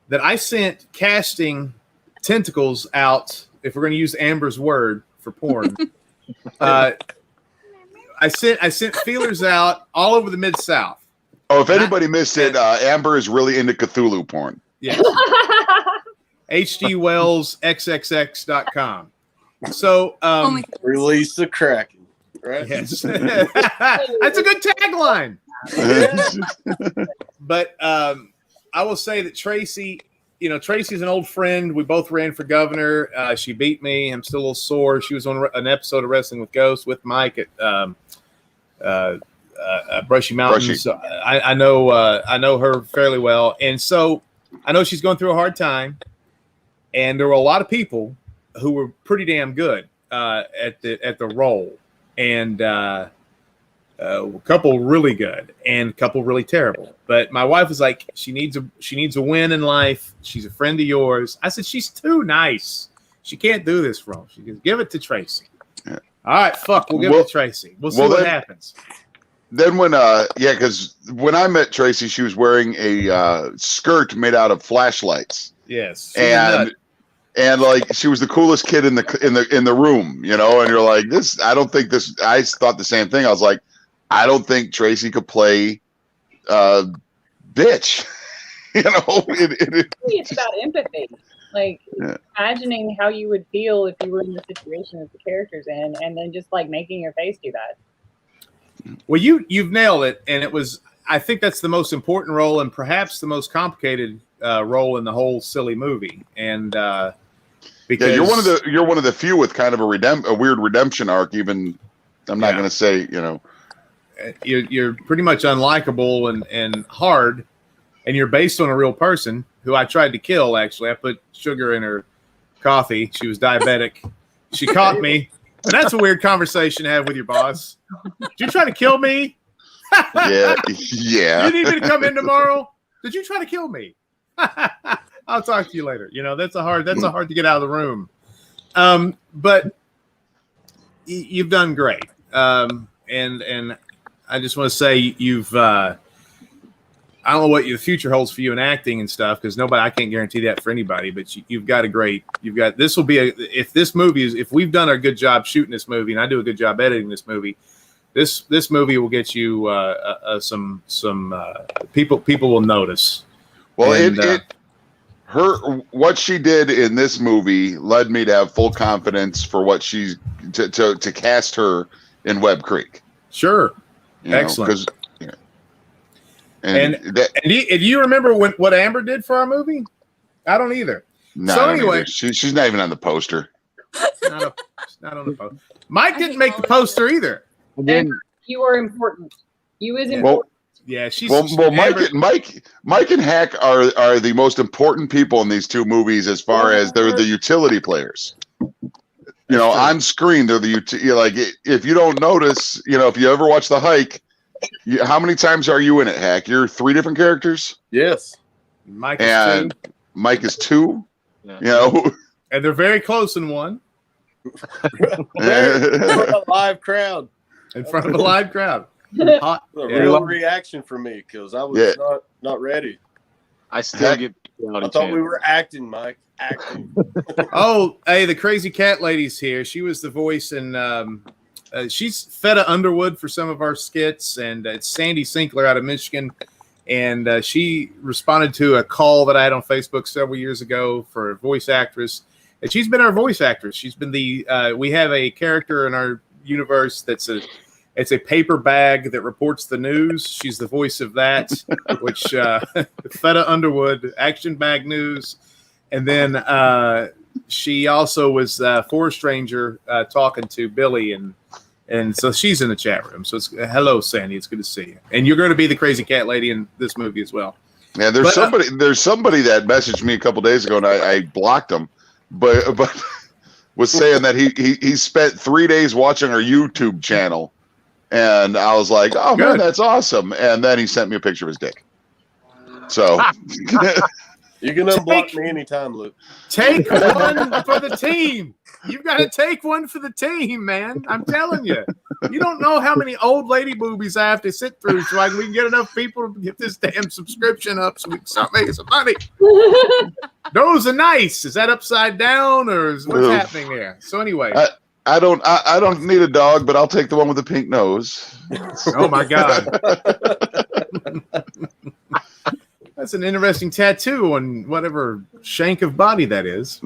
that I sent casting tentacles out, if we're going to use Amber's word for porn. I sent feelers out all over the Mid-South. Oh, if anybody missed it, Amber is really into Cthulhu porn. Yeah. hdwellsxxx.com. So release the Kraken. Right. Yes. That's a good tagline. But I will say that Tracy, Tracy's an old friend. We both ran for governor. She beat me. I'm still a little sore. She was on an episode of Wrestling with Ghosts with Mike at Brushy Mountains. So I know her fairly well, and so I know she's going through a hard time. And there were a lot of people who were pretty damn good at the role. And a couple really good and a couple really terrible. But my wife was like, she needs a win in life. She's a friend of yours. I said, she's too nice. She can't do this wrong. She goes, give it to Tracy. Yeah. All right, we'll give it to Tracy. We'll see what happens. Then because when I met Tracy, she was wearing a skirt made out of flashlights. Yes. and like she was the coolest kid in the room, you know. And you're like, this. I don't think this. I thought the same thing. I was like, I don't think Tracy could play bitch. You know, it's about empathy. Like imagining how you would feel if you were in the situation that the character's in, and then just like making your face do that. Well, you've nailed it, and it was. I think that's the most important role, and perhaps the most complicated role in the whole silly movie. And because you're one of the few with kind of a weird redemption arc. Even I'm not going to say, you know, you're pretty much unlikable and hard, and you're based on a real person who I tried to kill. Actually, I put sugar in her coffee. She was diabetic. She caught me. And that's a weird conversation to have with your boss. Did you try to kill me? Yeah. You need me to come in tomorrow? Did you try to kill me? I'll talk to you later. You know, that's a hard to get out of the room. But you've done great. And I just want to say you've I don't know what the future holds for you in acting and stuff, because I can't guarantee that for anybody, but you've got this will be if we've done a good job shooting this movie and I do a good job editing this movie, this movie will get you some people will notice. Well, what she did in this movie led me to have full confidence for what she's to cast her in Webb Creek. Sure. Excellent. And do you remember what Amber did for our movie? I don't either. No, so anyway, she's not even on the poster. Not on the poster. Mike didn't make the poster either. Amber, you are important. You is important. Yeah, she's Mike and Hack are the most important people in these two movies as far as they're the utility players. You know, on screen they're like if you don't notice, you know, if you ever watch The Hike. How many times are you in it, Hack? You're 3 different characters? Yes. Mike is 2. Yeah. You know? And they're very close in one. In front of a live crowd. A real reaction for me, because I was not ready. I still get I thought we were acting, Mike. Acting. Oh, hey, the crazy cat lady's here. She was the voice in she's Feta Underwood for some of our skits, and it's Sandy Sinkler out of Michigan. And she responded to a call that I had on Facebook several years ago for a voice actress. And she's been our voice actress. She's been we have a character in our universe it's a paper bag that reports the news. She's the voice of that, which Feta Underwood, Action Bag News. And then she also was Forest Ranger talking to Billy, and so she's in the chat room. So it's hello, Sandy. It's good to see you. And you're going to be the crazy cat lady in this movie as well. Yeah, there's somebody that messaged me a couple days ago, and I blocked him, but was saying that he spent 3 days watching our YouTube channel, and I was like, oh man, that's awesome. And then he sent me a picture of his dick. So. You can unblock me anytime, Luke. Take one for the team. You've got to take one for the team, man. I'm telling you. You don't know how many old lady boobies I have to sit through so we can get enough people to get this damn subscription up so we can start making some money. Those are nice. Is that upside down or what's happening there? So anyway. I don't need a dog, but I'll take the one with the pink nose. Oh my God. That's an interesting tattoo on whatever shank of body that is.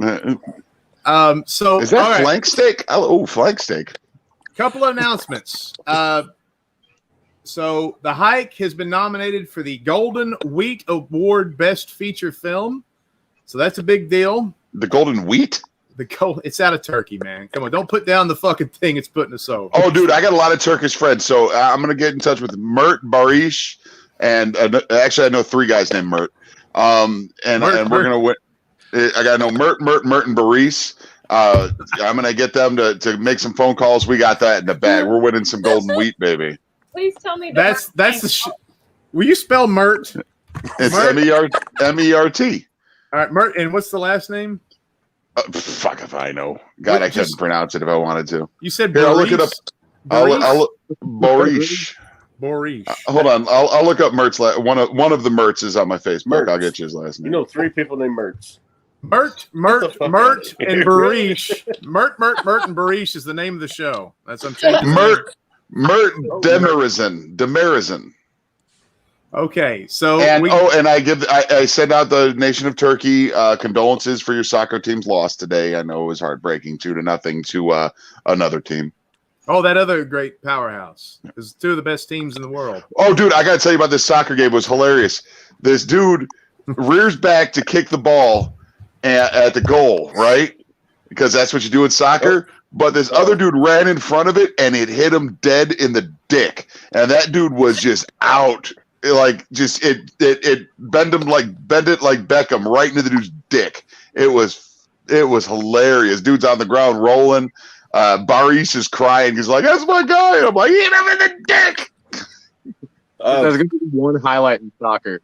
So is that flank steak? Oh, flank steak. Couple of announcements. So The Hike has been nominated for the Golden Wheat Award Best Feature Film. So that's a big deal. The Golden Wheat? It's out of Turkey, man. Come on, don't put down the fucking thing. It's putting us over. Oh, dude, I got a lot of Turkish friends, so I'm gonna get in touch with Mert, Boreesh. And actually, I know 3 guys named Mert. And we're gonna win. I got to know Mert, and Boreesh. I'm gonna get them to make some phone calls. We got that in the bag. We're winning some golden wheat, baby. Please tell me that's the. Will you spell Mert? It's M-E-R-T. All right, Mert. And what's the last name? Fuck if I know. God, I couldn't pronounce it if I wanted to. You said Here, I'll look it up. I'll Boreesh. Boreesh. Hold on, I'll look up Mert's one of the Merts is on my Facebook. I'll get you his last name. You know 3 people named Mertz. Mert, and Boreesh. Mert, and Boreesh is the name of the show. That's I'm changing. Mert Demirizin. Okay, so and I send out the nation of Turkey condolences for your soccer team's loss today. I know it was heartbreaking, 2-0 to another team. Oh, that other great powerhouse. It was two of the best teams in the world. Oh, dude, I got to tell you about this soccer game. It was hilarious. This dude rears back to kick the ball at the goal, right? Because that's what you do in soccer. But this other dude ran in front of it, and it hit him dead in the dick. And that dude was just out. It bent it like Beckham right into the dude's dick. It was hilarious. Dude's on the ground rolling. Boreesh is crying. He's like, "That's my guy." And I'm like, "Hit him in the dick." There's gonna be one highlight in soccer.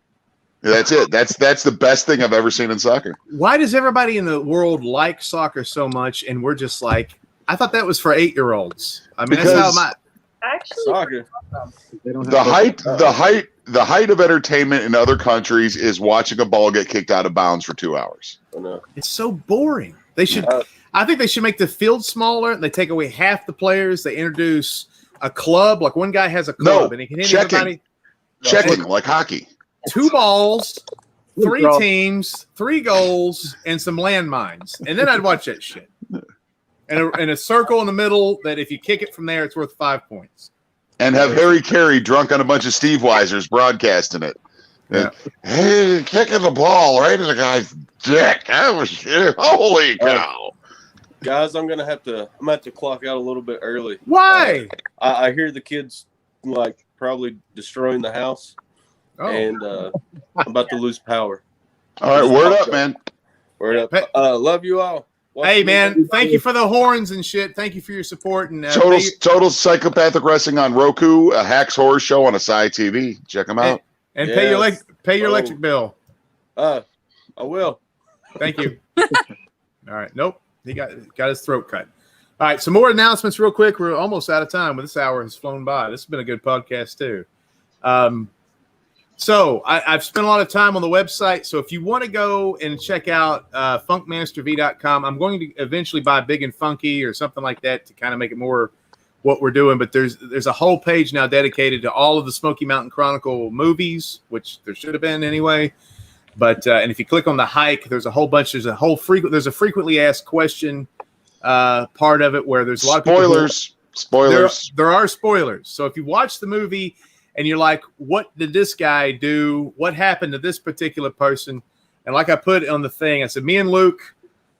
That's it. That's the best thing I've ever seen in soccer. Why does everybody in the world like soccer so much, and we're just like, I thought that was for 8-year-olds. I mean, Because that's how Actually, Soccer. The height of entertainment in other countries is watching a ball get kicked out of bounds for 2 hours. it's so boring. They should. I think they should make the field smaller. They take away half the players. They introduce a club. Like one guy has a club, and he can hit everybody. Checking like hockey. 2 balls, 3 teams, 3 goals, and some landmines. And then I'd watch that shit. And a circle in the middle that if you kick it from there, it's worth 5 points. And have Harry Carey drunk on a bunch of Steve Weisers broadcasting it. Yeah. Hey, kicking the ball right in the guy's dick. That was holy cow. Guys, I'm gonna have to clock out a little bit early. Why? I hear the kids like probably destroying the house. Oh. And I'm about to lose power. All right, word up, man. Word up. Love you all. Hey, man, thank you for the horns and shit. Thank you for your support. And Total Psychopathic Wrestling on Roku, a Hacks Horror Show on Asai TV. Check them out. And pay your electric bill. I will. Thank you. All right. Nope. He got his throat cut. All right. Some more announcements real quick. We're almost out of time, but this hour has flown by. This has been a good podcast, too. So I've spent a lot of time on the website. So if you want to go and check out funkmasterv.com, I'm going to eventually buy Big and Funky or something like that to kind of make it more what we're doing. But there's a whole page now dedicated to all of the Smoky Mountain Chronicle movies, which there should have been anyway. But and if you click on the hike, there's a whole bunch. There's a frequently asked question part of it where there's a lot of spoilers. There are spoilers. So if you watch the movie and you're like, what did this guy do? What happened to this particular person? And like I put on the thing, I said, me and Luke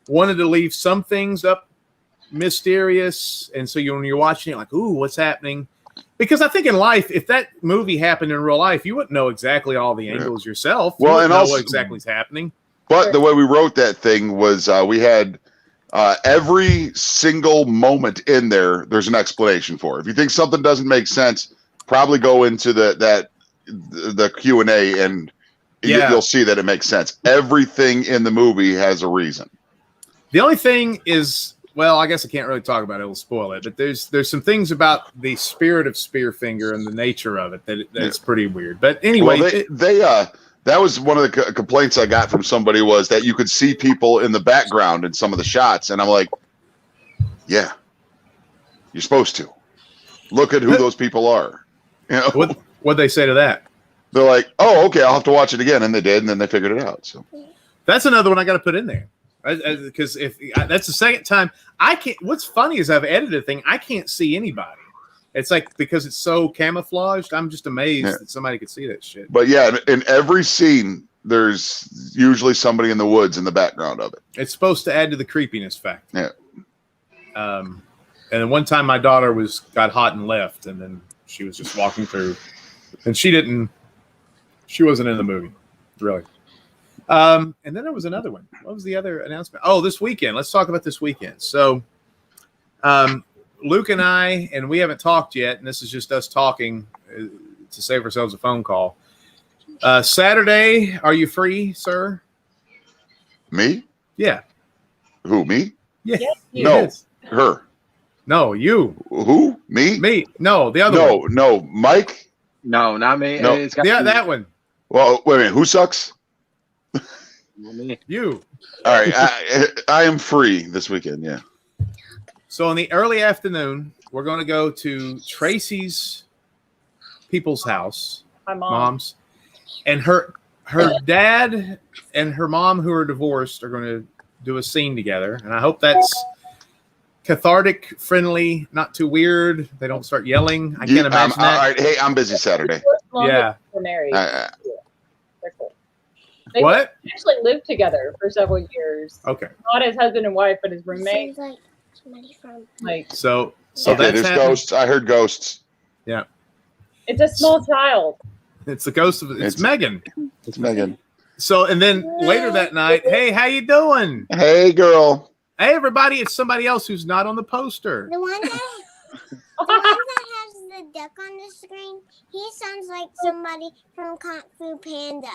wanted to leave some things up mysterious. And so when you're watching it, like, ooh, what's happening? Because I think in life, if that movie happened in real life, you wouldn't know exactly all the angles yourself. You wouldn't know what exactly is happening. But the way we wrote that thing was we had every single moment in there, there's an explanation for it. If you think something doesn't make sense, probably go into the Q&A and you'll see that it makes sense. Everything in the movie has a reason. The only thing is, well, I guess I can't really talk about it. It'll spoil it. But there's some things about the spirit of Spearfinger and the nature of it that's pretty weird. But anyway, that was one of the complaints I got from somebody was that you could see people in the background in some of the shots, and I'm like, yeah, you're supposed to look at who those people are. You know? What'd they say to that? They're like, oh, okay, I'll have to watch it again. And they did, and then they figured it out. So that's another one I got to put in there. Because if that's the second time, I can't. What's funny is I've edited a thing. I can't see anybody. It's like because it's so camouflaged. I'm just amazed that somebody could see that shit. But yeah, in every scene, there's usually somebody in the woods in the background of it. It's supposed to add to the creepiness factor. Yeah. And then one time my daughter got hot and left, and then she was just walking through, and she wasn't in the movie, really. And then there was another one. What was the other announcement? Oh, this weekend. Let's talk about this weekend. So, Luke and I, and we haven't talked yet, and this is just us talking to save ourselves a phone call. Saturday, are you free, sir? Me? Yeah. Who, me? Yeah. No, her. No, you. Who? Me? Me. No, the other one. No, Mike? No, not me. No. Yeah, that one. Well, wait a minute. Who sucks? You. All right, I am free this weekend. Yeah. So in the early afternoon, we're going to go to Tracy's people's house, My mom's, and her dad and her mom, who are divorced, are going to do a scene together, and I hope that's cathartic, friendly, not too weird. They don't start yelling. I can't imagine that. All right, hey, I'm busy Saturday. Yeah. They're married. They're cool. They What? actually lived together for several years. Okay. Not as husband and wife, but as roommate. Sounds like somebody from. Like, So Okay, that's there's happening. ghosts. I heard ghosts. Yeah. it's a small child. It's the ghost of it's Megan. It's Megan. So and then later that night, hey, how you doing? Hey, girl. Hey, everybody! It's somebody else who's not on the poster. The one that has the duck on the screen, he sounds like somebody from Kung Fu Panda.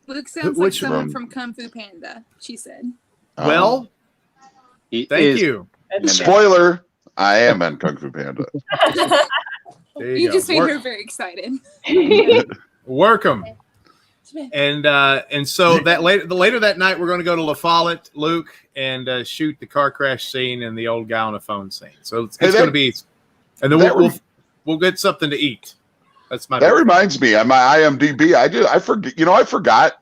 Luke sounds like Which someone one? from Kung Fu Panda, she said. Well, thank you. Spoiler: I am in Kung Fu Panda. There You go. just made her very excited. Work them. And so that later that night, we're going to go to La Follette, Luke, and shoot the car crash scene and the old guy on the phone scene. So it's going to be, and then we'll get something to eat. That's my. That reminds me, on my IMDb, I forgot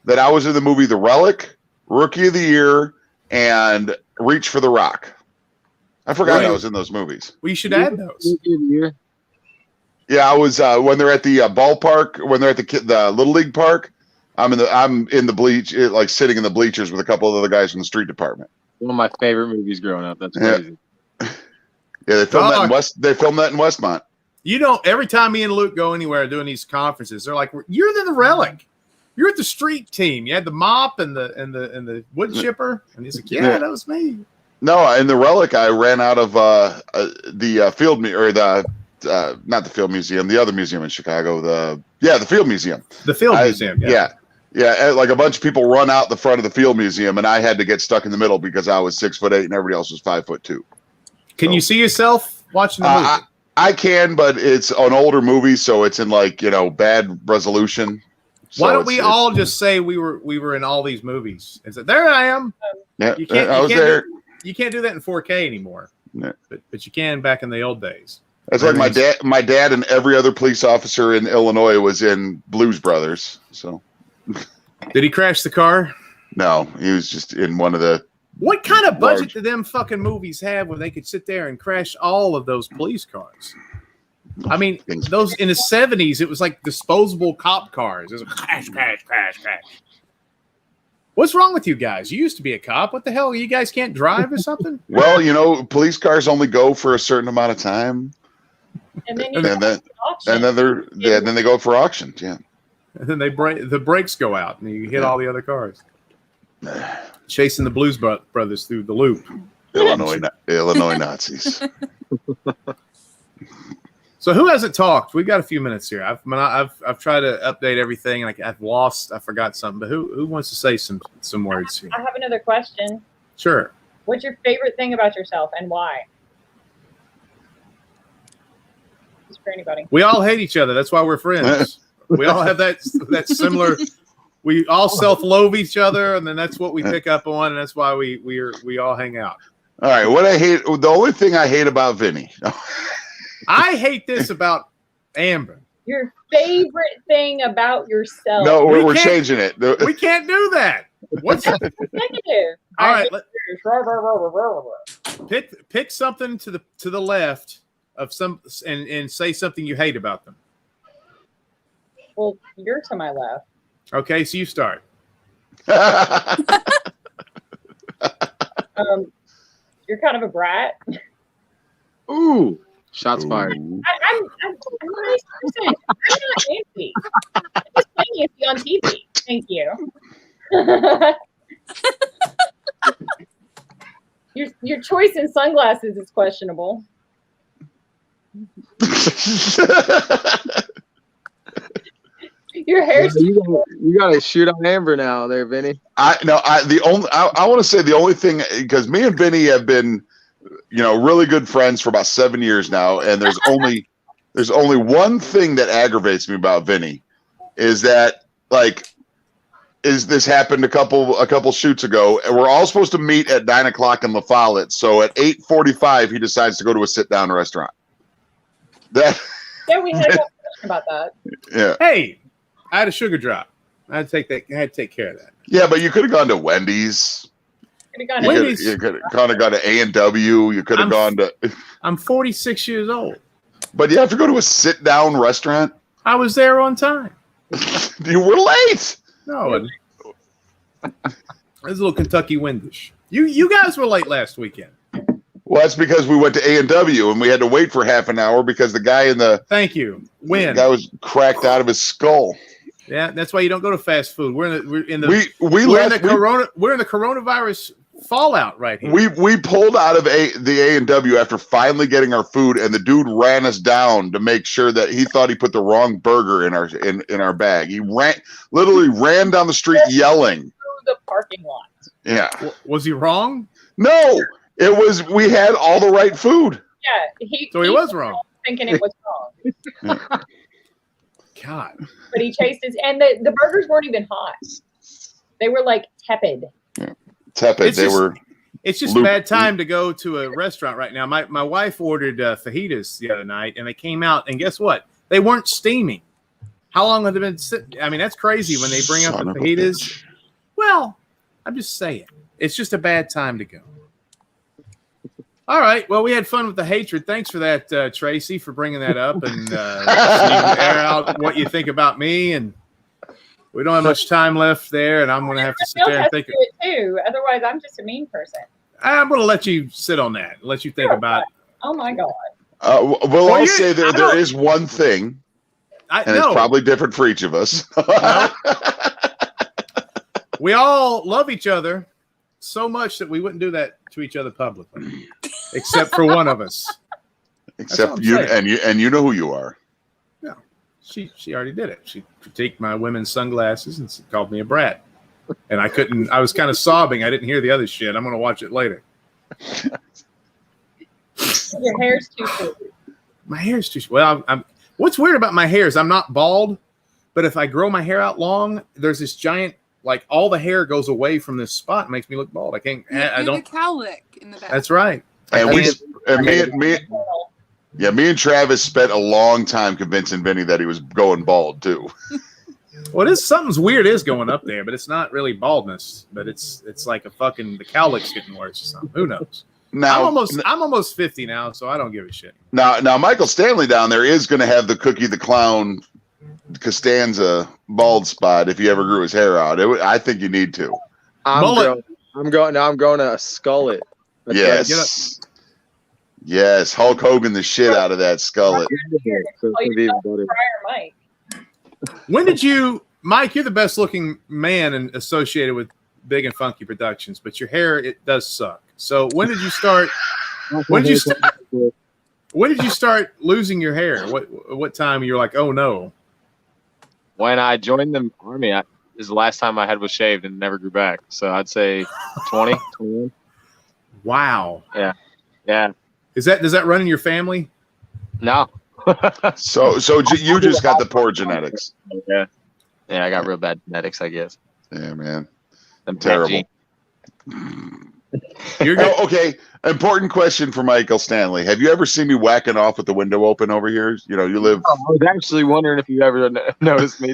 that I was in the movie The Relic, Rookie of the Year, and Reach for the Rock. I forgot I was in those movies. We should add those. Yeah, I was when they're at the ballpark, when they're at the Little League park. I'm in the bleach, like sitting in the bleachers with a couple of other guys from the street department. One of my favorite movies growing up. That's crazy. Yeah, they filmed that in Westmont. You know, every time me and Luke go anywhere doing these conferences, they're like, "You're in the Relic. You're at the street team. You had the mop and the wood chipper." And he's like, "Yeah, that was me." No, in the Relic, I ran out of the field or the. Not the Field Museum, the other museum in Chicago. The Field Museum. The Field Museum. Yeah. Like a bunch of people run out the front of the Field Museum, and I had to get stuck in the middle because I was 6'8" and everybody else was 5'2". Can you see yourself watching the movie? I can, but it's an older movie, so it's in bad resolution. So why don't we all just say we were in all these movies? And so there I am. Yeah, I was there. You can't do that in 4K anymore. No. But you can back in the old days. It's like my dad and every other police officer in Illinois was in Blues Brothers. So, did he crash the car? No, he was just in one of the. What kind of budget do them fucking movies have where they could sit there and crash all of those police cars? I mean, those in the 70s, it was like disposable cop cars. It was crash, crash, crash, crash. What's wrong with you guys? You used to be a cop. What the hell? You guys can't drive or something? Well, police cars only go for a certain amount of time. And then then they go for auctions, yeah. And then the brakes go out and you hit all the other cars. Chasing the Blues Brothers through the loop. Illinois Nazis. So who hasn't talked? We've got a few minutes here. I've tried to update everything. Like I forgot something. But who wants to say some words here? I have another question. Sure. What's your favorite thing about yourself and why? Just for anybody. We all hate each other. That's why we're friends. We all have that similar. We all self-loathe each other, and then that's what we pick up on, and that's why we all hang out. All right. The only thing I hate about Vinny. I hate this about Amber. Your favorite thing about yourself. No, we're changing it. We can't do that. What's negative? All right. Pick something to the left of some and say something you hate about them. Well, you're to my left. Okay, so you start. You're kind of a brat. Ooh, shots fired. I'm a nice person. I'm not fancy. I'm just fancy on TV. Thank you. Your choice in sunglasses is questionable. Your hair's you gotta shoot on Amber now, there, Vinny. I want to say the only thing, because me and Vinny have been, really good friends for about 7 years now, and there's only one thing that aggravates me about Vinny, is that is this happened a couple shoots ago, and we're all supposed to meet at 9 o'clock in La Follette. So at 8:45, he decides to go to a sit-down restaurant. Yeah, we had a conversation about that. Yeah. Hey, I had a sugar drop. I had to take care of that. Yeah, but you could have gone to Wendy's. Could have gone to You could have gone to A&W. You could have gone to. I'm 46 years old. But you have to go to a sit-down restaurant. I was there on time. You were late. No, it was a little Kentucky windish. You guys were late last weekend. Well, that's because we went to A&W and we had to wait for half an hour because the guy Thank you. The guy was cracked out of his skull. Yeah, that's why you don't go to fast food. We're in the coronavirus fallout right here. We pulled out of the A&W after finally getting our food, and the dude ran us down to make sure that he thought he put the wrong burger in our bag. He literally ran down the street yelling through the parking lot. Yeah. Was he wrong? No, it was. We had all the right food. Yeah, he was wrong. Thinking it was wrong. God. But he chased his, and the burgers weren't even hot. They were like tepid. Yeah. Tepid. It's just a bad time to go to a restaurant right now. My wife ordered fajitas the other night, and they came out, and guess what? They weren't steaming. How long have they been sitting? I mean, that's crazy when they bring up the fajitas. Well, I'm just saying. It's just a bad time to go. All right. Well, we had fun with the hatred. Thanks for that, Tracy, for bringing that up and air out what you think about me. And we don't have much time left there, and I'm going to have to sit there and think. Do it too. Otherwise, I'm just a mean person. I'm going to let you sit on that. Let you think about it. Oh my God. I'll say there is one thing, it's probably different for each of us. We all love each other so much that we wouldn't do that to each other publicly, except for one of us. Except you, and you know who you are. No, she already did it. She critiqued my women's sunglasses and called me a brat, and I was kind of sobbing. I didn't hear the other shit. I'm going to watch it later. Your hair's too short. My hair's too short. Well, I'm what's weird about my hair is I'm not bald, but if I grow my hair out long, there's this giant. Like all the hair goes away from this spot, and makes me look bald. I can't. I don't. The cowlick in the back. That's right. And me and Travis spent a long time convincing Vinny that he was going bald too. Well, something's weird is going up there, but it's not really baldness. But it's like the cowlick's getting worse or something. Who knows? Now I'm almost 50 now, so I don't give a shit. Now Michael Stanley down there is going to have the Cookie the Clown Costanza bald spot if he ever grew his hair out. I think you need to. I'm going to skullet. Yes. Yes, Hulk Hogan the shit out of that skullet. When did you, Mike? You're the best looking man associated with Big and Funky Productions, but your hair it does suck. So when did you start? When did you start losing your hair? What time you're like, oh no? When I joined the army, is the last time my head was shaved and never grew back. So I'd say 21. Wow. Yeah. Yeah. Does that run in your family? No. So you just got the poor genetics. Yeah. Yeah, I got real bad genetics, I guess. Yeah, man. I'm terrible. Okay. Important question for Michael Stanley. Have you ever seen me whacking off with the window open over here? You know, you live. I was actually wondering if you ever noticed me.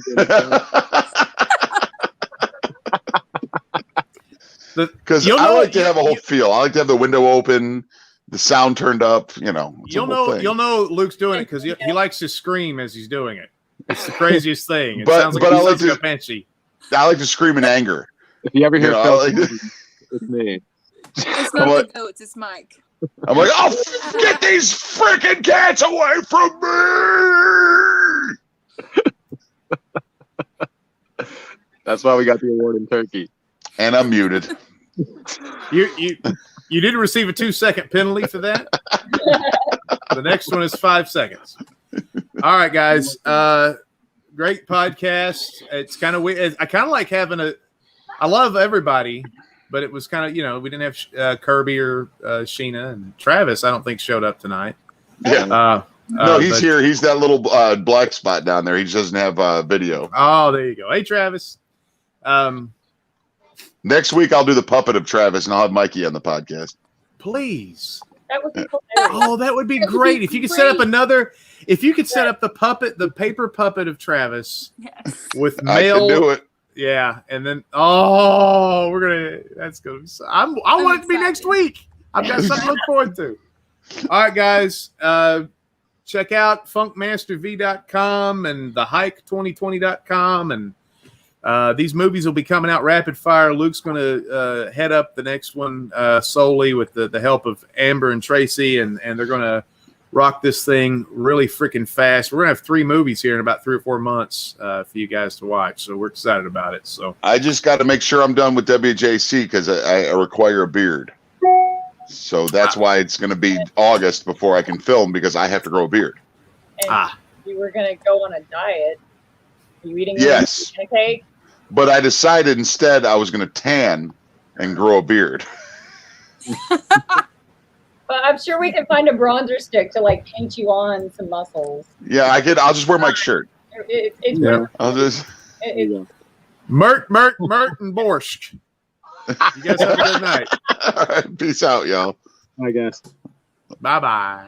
Because I like to have a whole feel. I like to have the window open, the sound turned up. You know, you'll know Luke's doing it because he likes to scream as he's doing it. It's the craziest thing. It sounds like a banshee. I like to scream in anger. If you ever hear it's me. It's not the goats, it's Mike. I'm like, oh, get these freaking cats away from me! That's why we got the award in Turkey. And I'm muted. You didn't receive a 2-second penalty for that. The next one is 5 seconds. All right, guys. Great podcast. It's kind of weird. I kind of like having I love everybody. But it was kind of, we didn't have Kirby or Sheena, and Travis, I don't think, showed up tonight. Yeah. No, he's here. He's that little black spot down there. He just doesn't have video. Oh, there you go. Hey, Travis. Next week I'll do the puppet of Travis, and I'll have Mikey on the podcast. Please. That would be hilarious. Oh, that would be great. If you could set up the paper puppet of Travis Yes. with I can male. do it. Yeah, and then that's gonna be. I want it to be next week. I've got something to look forward to. All right, guys. Check out funkmasterv.com and thehike2020.com, and these movies will be coming out rapid fire. Luke's going to head up the next one solely with the help of Amber and Tracy, and they're going to rock this thing really freaking fast. We're going to have 3 movies here in about 3 or 4 months for you guys to watch, so we're excited about it. So I just got to make sure I'm done with WJC because I require a beard. So that's why it's going to be August before I can film, because I have to grow a beard. And you were going to go on a diet. Are you eating Yes. a cake? But I decided instead I was going to tan and grow a beard. But I'm sure we can find a bronzer stick to like paint you on some muscles. Yeah, I'll just wear my shirt. It's I'll just. Mert, and Boreesh. You guys have a good night. All right, peace out, y'all. I guess. Bye-bye.